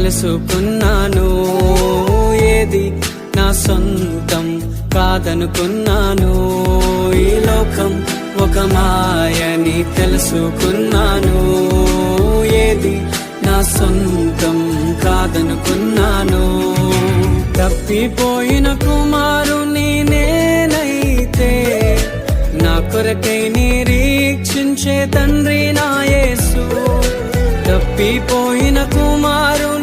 తెలుసుకున్నాను. ఏది నా సొంతం కాదనుకున్నాను. ఈ లోకం ఒక మాయని తెలుసుకున్నాను. ఏది నా సొంతం కాదనుకున్నాను. తప్పిపోయిన కుమారుని నేనైతే నా కొరకై నిరీక్షించే తండ్రి నా యేసు. తప్పిపోయిన కుమారు